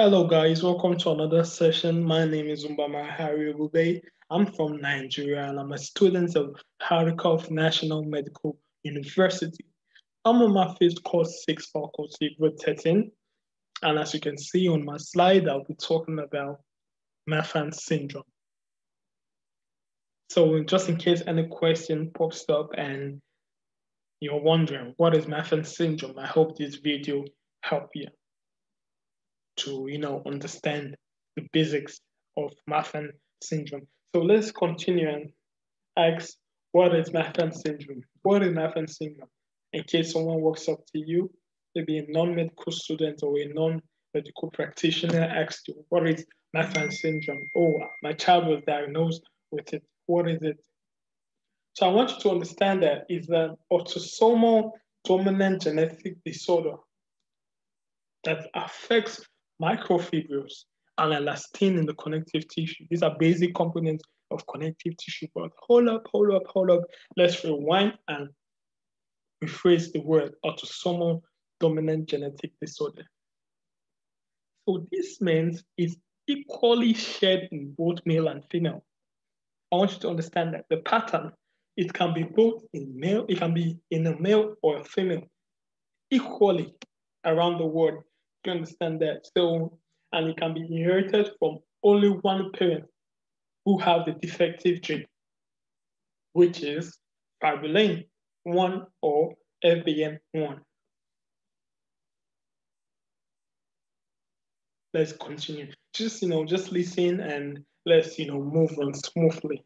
Hello guys, welcome to another session. My name is Mbamara Ebube. I'm from Nigeria and I'm a student of Hereditary National Medical University. I'm on my fifth course 6 faculty, grade 13. And as you can see on my slide, I'll be talking about Marfan syndrome. So just in case any question pops up and you're wondering what is Marfan syndrome, I hope this video help you to understand the basics of Marfan syndrome. So let's continue and ask, what is Marfan syndrome? What is Marfan syndrome? In case someone walks up to you, maybe a non-medical student or a non-medical practitioner asks you, what is Marfan syndrome? Oh, my child was diagnosed with it. What is it? So I want you to understand that it's an autosomal dominant genetic disorder that affects microfibrils and elastin in the connective tissue. These are basic components of connective tissue. But hold up. Let's rewind and rephrase the word autosomal dominant genetic disorder. So this means it's equally shared in both male and female. I want you to understand that the pattern, it can be both in male, it can be in a male or a female, equally around the world. You understand that? So, and it can be inherited from only one parent who have the defective gene, which is Fabulin 1 or FBN 1. Let's continue. Just listen and let's move on smoothly.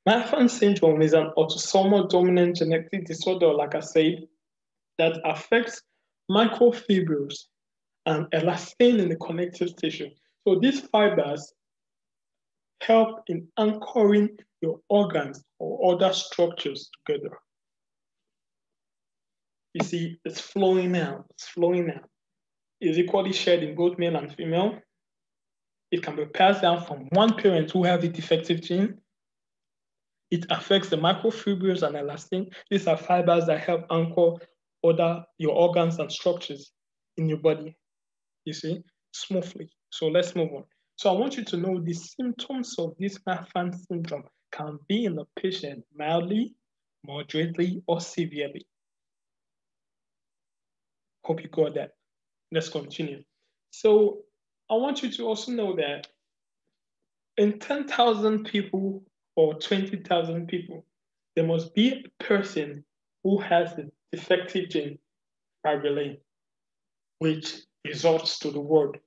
Marfan syndrome is an autosomal dominant genetic disorder, like I said, that affects microfibrils and elastin in the connective tissue. So these fibers help in anchoring your organs or other structures together. You see, it's flowing out. It's equally shared in both male and female. It can be passed down from one parent who has a defective gene. It affects the microfibrils and elastin. These are fibers that help anchor your organs and structures in your body. You see, smoothly. So let's move on. So I want you to know the symptoms of this Marfan syndrome can be in a patient mildly, moderately, or severely. Hope you got that. Let's continue. So I want you to also know that in 10,000 people or 20,000 people, there must be a person who has the defective gene, Fabulin, which results to the word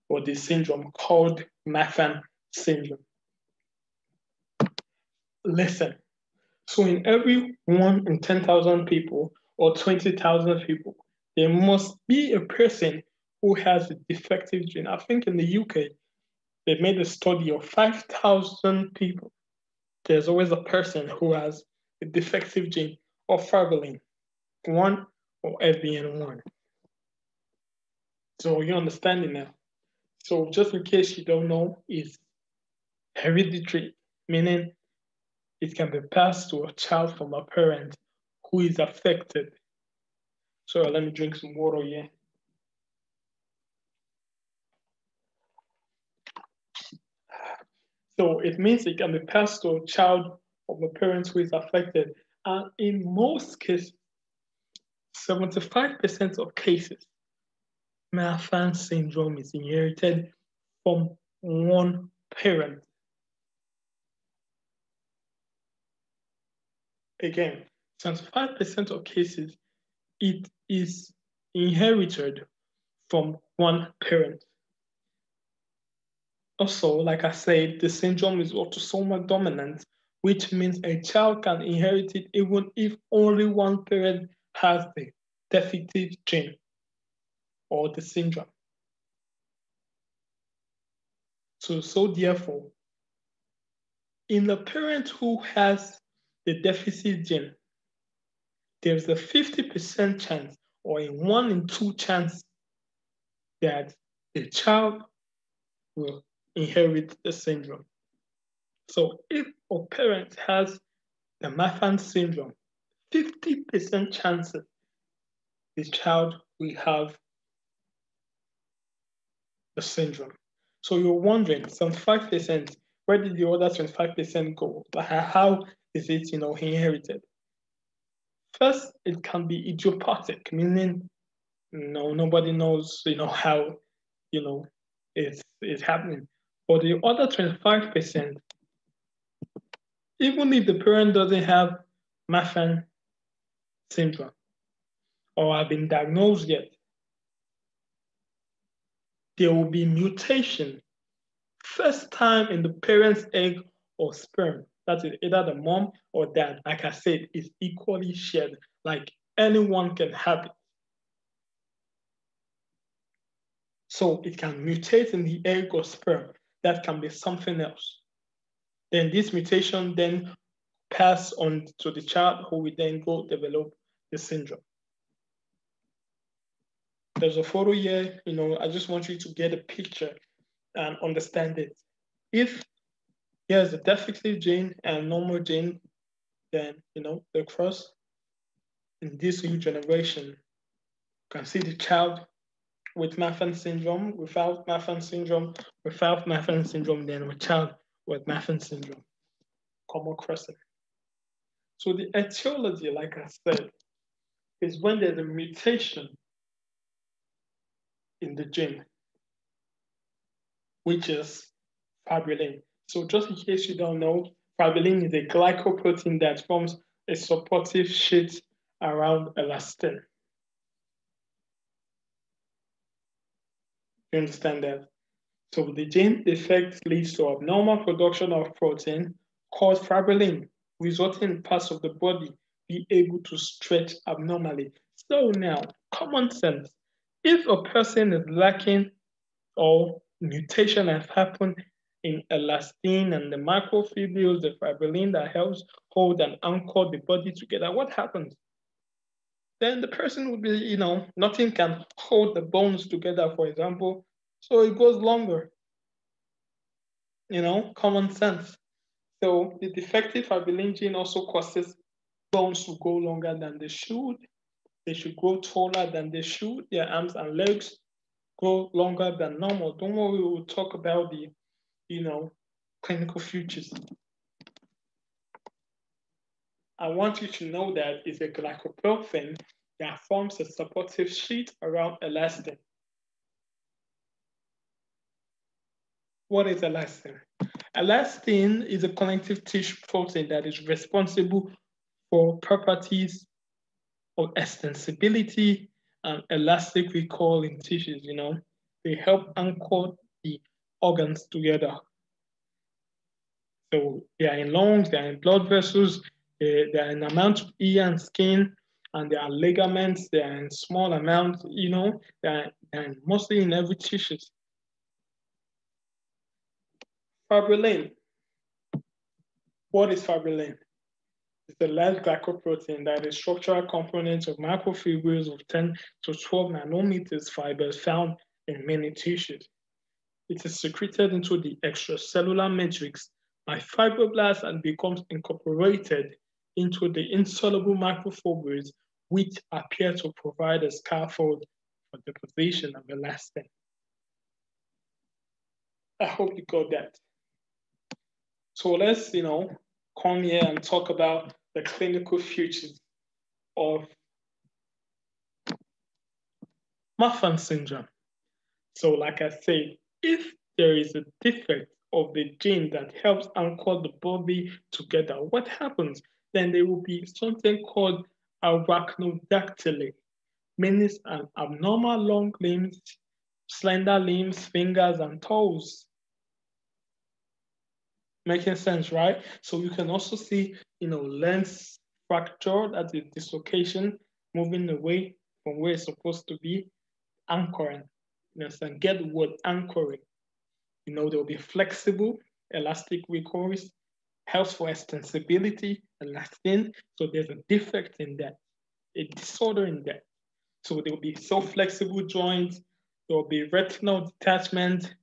or the syndrome called Marfan syndrome. Listen, so in every 1 in 10,000 people or 20,000 people, there must be a person who has a defective gene. I think in the UK, they made a study of 5,000 people. There's always a person who has a defective gene of Fabulin 1 or FBN 1. So you're understanding now. So just in case you don't know, it's hereditary, meaning it can be passed to a child from a parent who is affected. So let me drink some water here. So it means it can be passed to a child of a parent who is affected. And in most cases, 75% of cases, Marfan syndrome is inherited from one parent. Again, 75% of cases, it is inherited from one parent. Also, like I said, the syndrome is autosomal dominant, which means a child can inherit it even if only one parent has the defective gene or the syndrome. So therefore, in a parent who has the deficit gene, there's a 50% chance or a 1 in 2 chance that the child will inherit the syndrome. So if a parent has the Marfan syndrome, 50% chances the child will have the syndrome. So you're wondering, 75%, where did the other 25% go? How is it, inherited? First, it can be idiopathic, meaning, nobody knows, how, it's happening. For the other 25%, even if the parent doesn't have Marfan syndrome or have been diagnosed yet, there will be mutation first time in the parent's egg or sperm. That is either the mom or dad. Like I said, is equally shared. Like anyone can have it. So it can mutate in the egg or sperm. That can be something else. Then this mutation then pass on to the child who will then go develop the syndrome. There's a photo here, I just want you to get a picture and understand it. If there's a defective gene and normal gene, then, they cross in this new generation. You can see the child with Marfan syndrome, without Marfan syndrome, without Marfan syndrome, then a child with Marfan syndrome come across it. So the etiology, like I said, is when there's a mutation in the gene, which is Fabulin. So just in case you don't know, Fabulin is a glycoprotein that forms a supportive sheet around elastin. You understand that? So the gene defect leads to abnormal production of protein called Fabulin, resulting in parts of the body be able to stretch abnormally. So now, common sense. If a person is lacking or mutation has happened in elastin and the microfibules, the Fabulin that helps hold and anchor the body together, what happens? Then the person will be, nothing can hold the bones together, for example, so it goes longer. Common sense. So the defective Fabulin gene also causes bones to go longer than they should. They should grow taller than they should. Their arms and legs grow longer than normal. Don't worry, we will talk about the, clinical features. I want you to know that it's a glycoprotein that forms a supportive sheet around elastin. What is elastin? Elastin is a connective tissue protein that is responsible for properties of extensibility and elastic recall in tissues, They help anchor the organs together. So they are in lungs, they are in blood vessels, they are in amount of ear and skin, and there are ligaments, they are in small amounts, they are mostly in every tissue. Fabulin. What is Fabulin? It's a large glycoprotein that is structural component of microfibrils of 10 to 12 nanometers fibers found in many tissues. It is secreted into the extracellular matrix by fibroblasts and becomes incorporated into the insoluble microfibrils, which appear to provide a scaffold for deposition of elastin. I hope you got that. So let's, come here and talk about the clinical features of Marfan syndrome. So like I said, if there is a defect of the gene that helps anchor the body together, what happens? Then there will be something called arachnodactyly, meaning an abnormal long limbs, slender limbs, fingers, and toes. Making sense, right? So you can also see, lens fracture, that is dislocation, moving away from where it's supposed to be, anchoring. And get the word anchoring. They'll be flexible, elastic recourse, helps for extensibility, elastin. So there's a defect in that, a disorder in that. So there'll be so flexible joints, there'll be retinal detachment,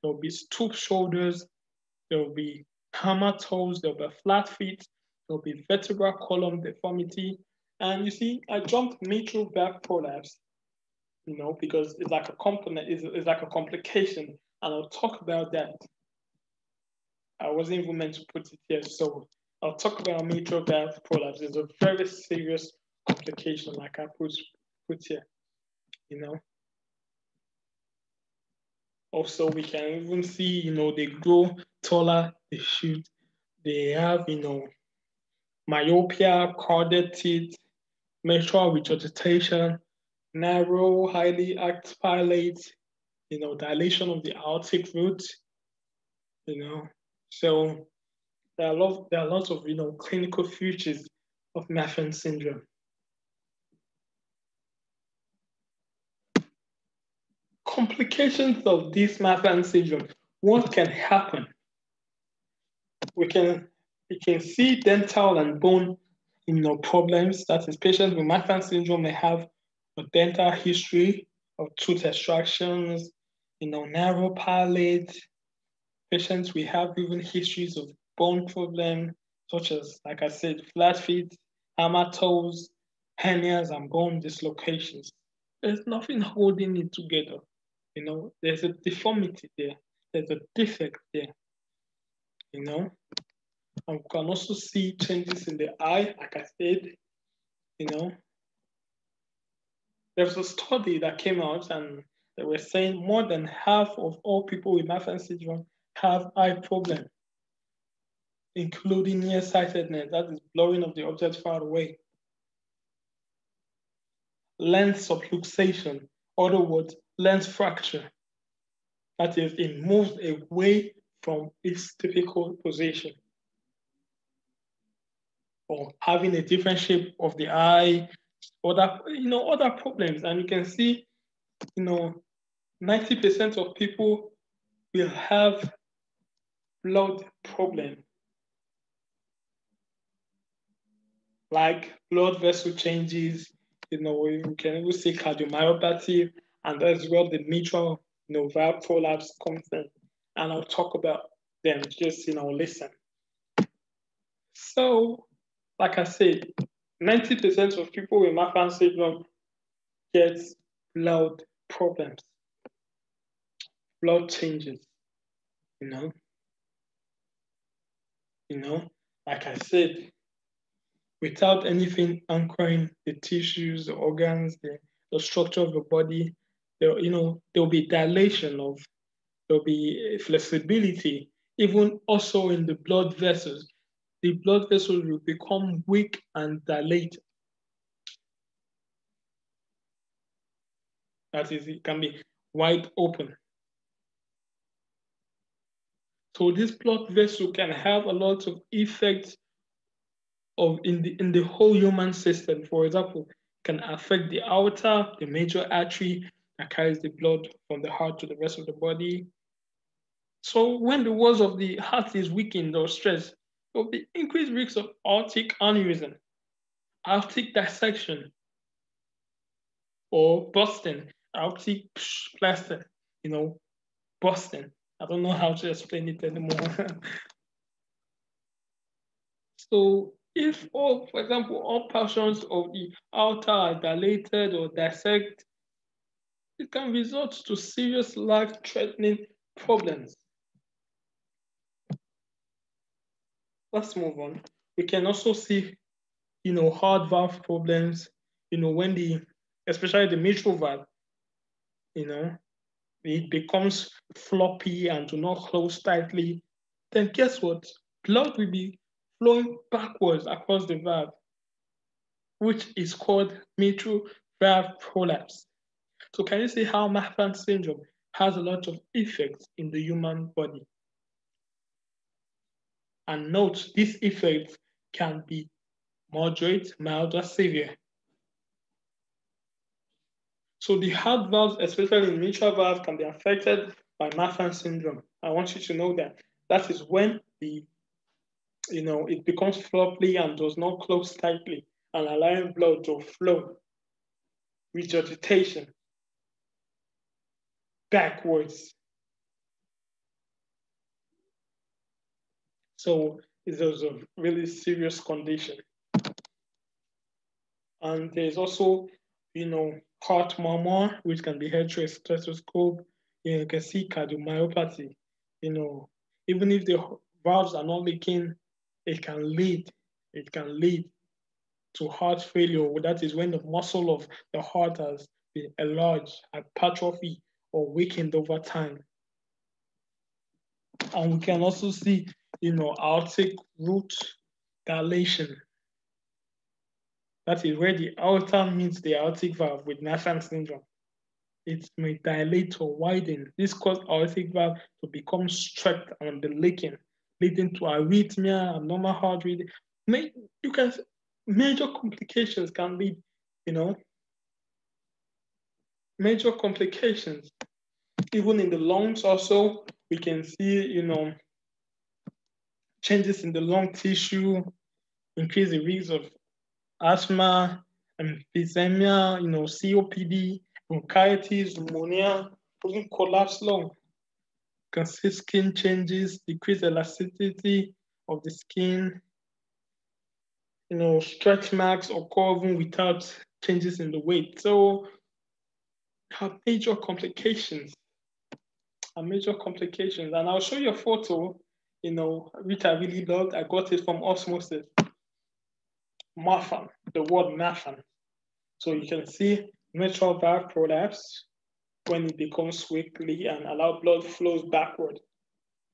there'll be stoop shoulders, there'll be hammer toes, there'll be flat feet, there'll be vertebral column deformity. And you see, I jumped mitral valve prolapse you know, because it's like a component, it's like a complication, and I'll talk about that. I wasn't even meant to put it here, so I'll talk about mitral valve prolapse. It's a very serious complication, like I put here, you know. Also, we can even see, you know, they grow taller, they shoot, they have, you know, myopia, crowded teeth, mitral regurgitation, narrow, highly active palate, you know, dilation of the aortic root, you know. So there are lots of, you know, clinical features of Marfan syndrome. Complications of this Marfan syndrome. What can happen? We can see dental and bone, you know, problems. That is, patients with Marfan syndrome may have a dental history of tooth extractions, you know, narrow palate. Patients we have even histories of bone problems, such as, like I said, flat feet, hammer toes, hernias, and bone dislocations. There's nothing holding it together. You know, there's a deformity there. There's a defect there. You know, and we can also see changes in the eye, like I said. You know, there was a study that came out and they were saying more than half of all people with Marfan syndrome have eye problems, including nearsightedness, that is blurring of the object far away. Lens subluxation, in other words, lens fracture. That is, it moves away from its typical position. Or having a different shape of the eye, other problems. And you can see, 90% of people will have blood problem, like blood vessel changes. You can even see cardiomyopathy, and as well the mitral, valve prolapse comes in. And I'll talk about them. Just listen. So, like I said, 90% of people with Marfan syndrome get blood problems, blood changes. Like I said, without anything anchoring the tissues, the organs, the structure of the body, there'll be dilation there'll be flexibility, even also in the blood vessels. The blood vessels will become weak and dilated. That is, it can be wide open. So this blood vessel can have a lot of effects in the whole human system. For example, can affect the aorta, the major artery that carries the blood from the heart to the rest of the body. So when the walls of the heart is weakened or stressed, there will be increased risk of aortic aneurysm, aortic dissection, or busting, aortic plaster, busting. I don't know how to explain it anymore. So if for example, all portions of the aorta are dilated or dissect, it can result to serious life-threatening problems. Let's move on. We can also see, heart valve problems, when especially the mitral valve, it becomes floppy and do not close tightly, then guess what? Blood will be flowing backwards across the valve, which is called mitral valve prolapse. So can you see how Marfan syndrome has a lot of effects in the human body? And note, these effects can be moderate, mild, or severe. So the heart valves, especially in mitral valve, can be affected by Marfan syndrome. I want you to know that. That is when it becomes floppy and does not close tightly and allowing blood to flow. Regurgitation backwards. So it's a really serious condition. And there's also, heart murmur, which can be heard through a stethoscope. You can see cardiomyopathy. Even if the valves are not leaking, it can lead to heart failure. That is when the muscle of the heart has been enlarged, hypertrophy, or weakened over time. And we can also see, aortic root dilation. That is where the aorta meets the aortic valve with Marfan syndrome. It may dilate or widen. This causes aortic valve to become stretched and be leaking, leading to arrhythmia, abnormal heart rate. Major complications can lead, major complications. Even in the lungs also, we can see, changes in the lung tissue, increase the risk of asthma, emphysema, COPD, bronchitis, pneumonia, even collapsed lung. You can see skin changes, decreased elasticity of the skin, stretch marks occur even without changes in the weight. So have major complications. And I'll show you a photo, which I really loved. I got it from osmosis. Marfan, the word Marfan. So you can see mitral valve prolapse when it becomes weakly and allow blood flows backward.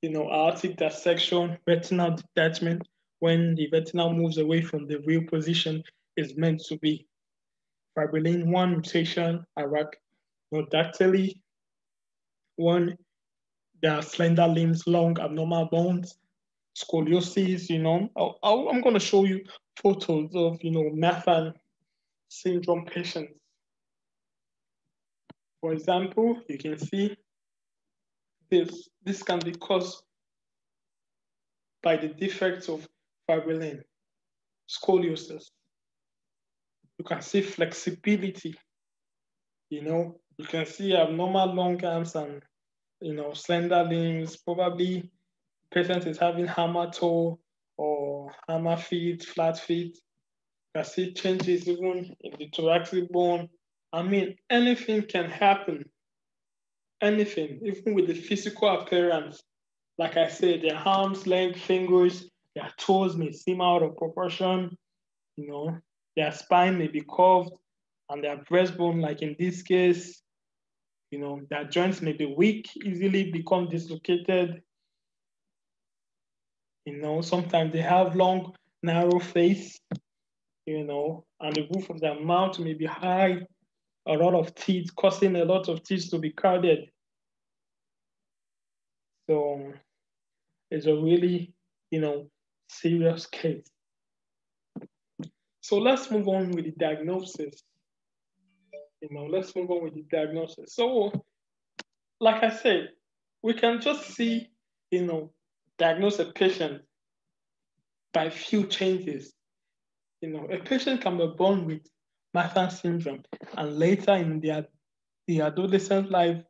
Aortic dissection, retinal detachment, when the retina moves away from the real position is meant to be. Fabulin 1 mutation, arachnodactyly, 1, there are slender limbs, long abnormal bones, scoliosis, I'm going to show you photos of, Marfan syndrome patients. For example, you can see this can be caused by the defects of fibrilin, scoliosis. You can see flexibility, you can see abnormal long arms and, slender limbs. Probably the patient is having hammer toe or hammer feet, flat feet. You can see changes even in the thoracic bone. Anything can happen. Anything, even with the physical appearance. Like I said, their arms, legs, fingers, their toes may seem out of proportion. Their spine may be curved, and their breastbone, like in this case, their joints may be weak, easily become dislocated. Sometimes they have long, narrow face, and the roof of their mouth may be high, a lot of teeth, causing a lot of teeth to be crowded. So it's a really, serious case. So let's move on with the diagnosis. So, like I said, we can just see, diagnose a patient by few changes. A patient can be born with Marfan syndrome, and later in the adolescent life,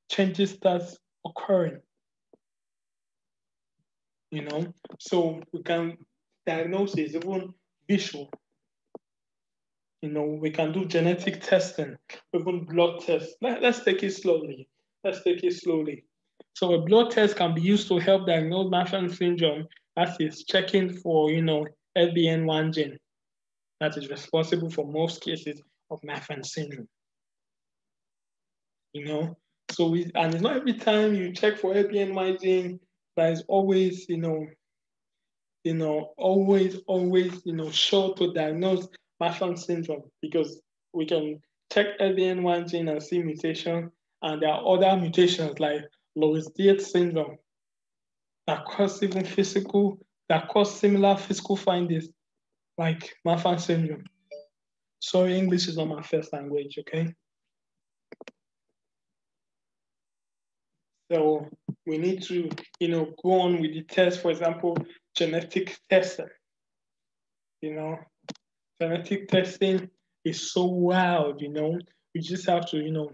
changes start occurring. So we can diagnose it even visual. We can do genetic testing, even blood tests. Let's take it slowly. So a blood test can be used to help diagnose Marfan syndrome, that is checking for, LBN1 gene that is responsible for most cases of Marfan syndrome. So and it's not every time you check for LBN1 gene that is always, always, sure to diagnose Marfan syndrome, because we can check LBN1 gene and see mutation, and there are other mutations like Loeys-Dietz syndrome that cause similar physical findings like Marfan syndrome. Sorry, English is not my first language, okay? So we need to, go on with the test, for example, genetic testing. Genetic testing is so wild, We just have to,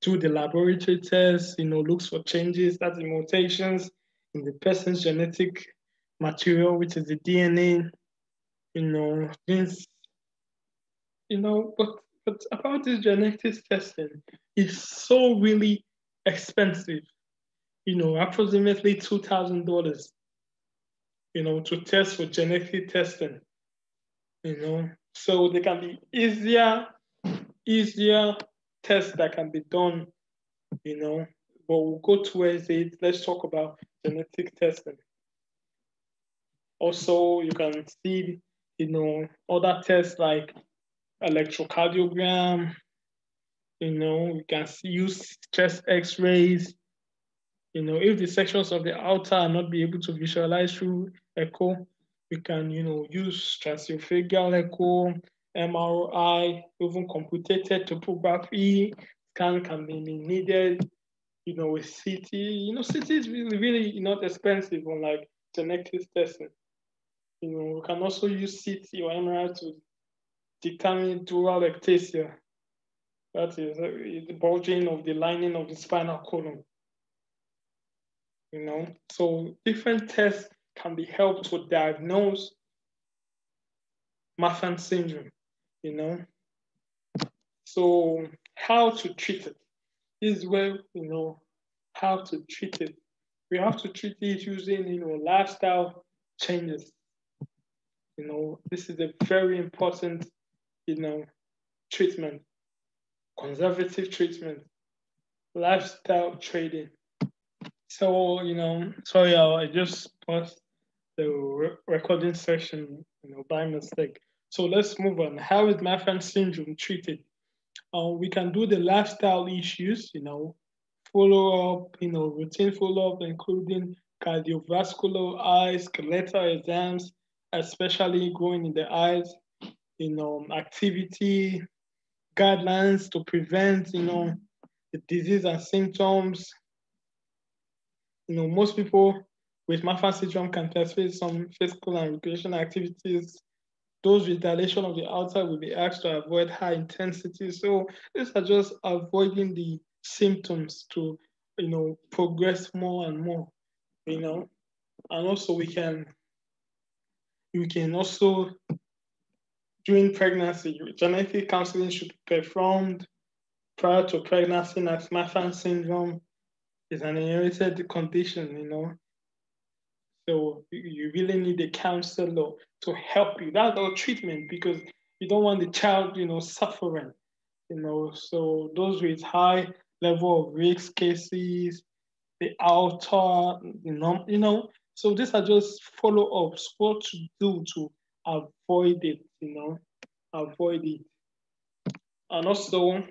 do the laboratory tests, looks for changes, that's the mutations in the person's genetic material, which is the DNA, things, but But about this genetics testing, it's so really expensive. Approximately $2,000. To test for genetic testing. So there can be easier tests that can be done. But we'll go towards it. Let's talk about genetic testing. Also, you can see, other tests like electrocardiogram. You can use chest X-rays. If the sections of the outer are not be able to visualize through echo, we can, use transesophageal echo, MRI, even computed topography. Scan can be needed, with CT. CT is really, really not expensive unlike genetic testing. We can also use CT or MRI to determine dural ectasia. That is the bulging of the lining of the spinal column. So different tests can be helped to diagnose Marfan syndrome. So how to treat it? This is where how to treat it. We have to treat it using lifestyle changes. This is a very important treatment, conservative treatment, lifestyle trading. So sorry, I just paused the recording session by mistake. So let's move on. How is Marfan syndrome treated? We can do the lifestyle issues, follow up, routine follow up, including cardiovascular eyes, skeletal exams, especially growing in the eyes, activity, guidelines to prevent, the disease and symptoms. Most people with Marfan syndrome can participate in some physical and recreational activities. Those with dilation of the outside will be asked to avoid high intensity. So these are just avoiding the symptoms to, progress more and more, And also we can also, during pregnancy, genetic counseling should be performed prior to pregnancy, as Marfan syndrome is an inherited condition, So you really need a counselor to help you. That's our treatment, because you don't want the child, suffering, So those with high level of risk cases, the outer, So these are just follow-ups, what to do to avoid it, avoid it. And also,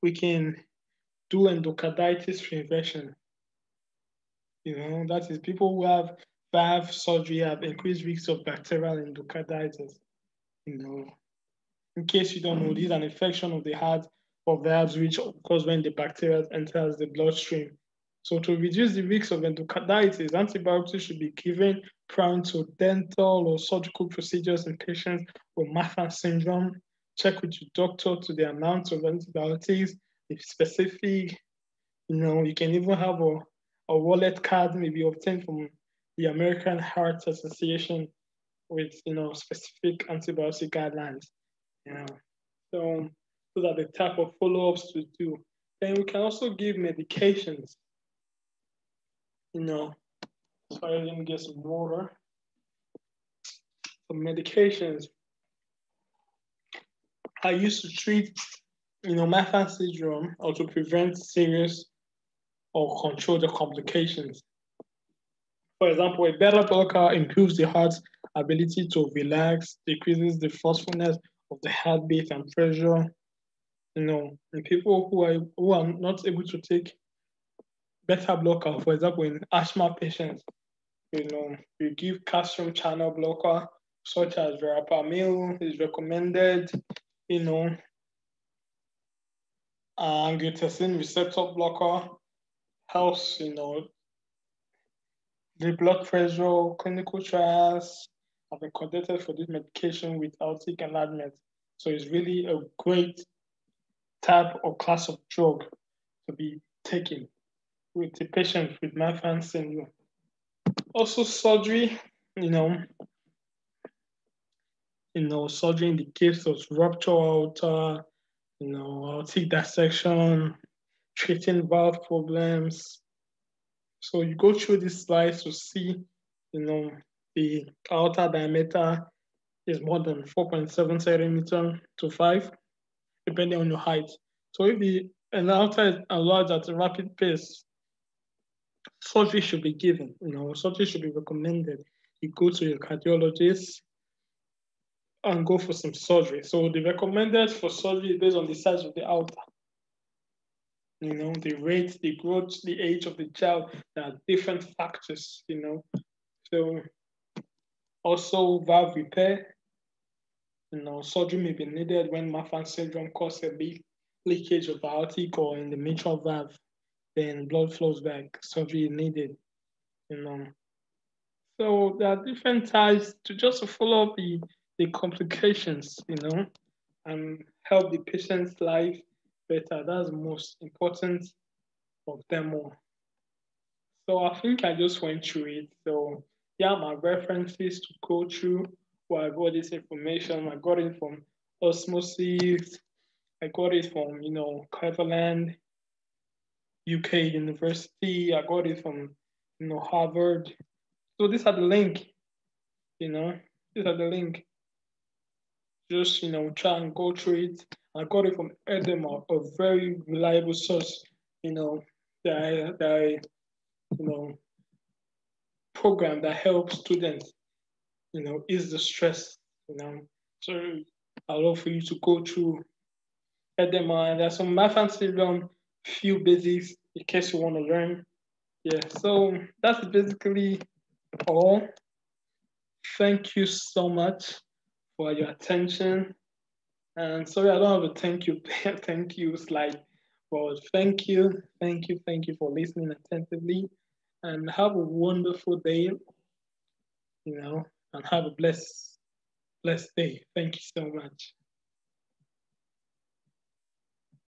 we can do endocarditis prevention. That is people who have valve surgery have increased risks of bacterial endocarditis. In case you don't know, this is an infection of the heart or valves which occurs when the bacteria enters the bloodstream. So to reduce the risk of endocarditis, antibiotics should be given prior to dental or surgical procedures in patients with Marfan syndrome. Check with your doctor to the amount of antibiotics, if specific. You can even have a wallet card may be obtained from the American Heart Association with specific antibiotic guidelines. So those are the type of follow-ups to do. Then we can also give medications. Sorry, let me get some water. Some medications are used to treat Marfan syndrome or to prevent serious or control the complications. For example, a beta blocker improves the heart's ability to relax, decreases the forcefulness of the heartbeat and pressure. In people who are not able to take beta blocker, for example, in asthma patients, you give calcium channel blocker such as verapamil is recommended. Angiotensin receptor blocker helps, the blood pressure. Clinical trials have been conducted for this medication with aortic enlargement. So it's really a great type or class of drug to be taken with the patient with Marfan syndrome. Also surgery, surgery in the case of rupture aorta, aortic dissection, treating valve problems. So you go through these slides to see, the aorta diameter is more than 4.7 centimeter to 5, depending on your height. So if the aorta is enlarged at a rapid pace, surgery should be given. Surgery should be recommended. You go to your cardiologist and go for some surgery. So the recommended for surgery is based on the size of the aorta. The rate, the growth, the age of the child. There are different factors. So also valve repair. Surgery may be needed when Marfan syndrome causes a big leakage of aortic or in the mitral valve. Then blood flows back. Surgery is needed. So there are different types to just follow up the complications, and help the patient's life better. That's the most important of them all. So I think I just went through it. So yeah, my references to go through where I got this information. I got it from Osmosis. I got it from, Cleveland, UK University. I got it from, Harvard. So these are the link, these are the link. Just, try and go through it. I got it from Edema, a very reliable source, that program that helps students, ease the stress, So I'd love for you to go through Edema. And there's some Marfan syndrome, few basics in case you want to learn. Yeah, so that's basically all. Thank you so much for your attention. And sorry, I don't have a thank you slide, but thank you for listening attentively, and have a wonderful day, and have a blessed day. Thank you so much.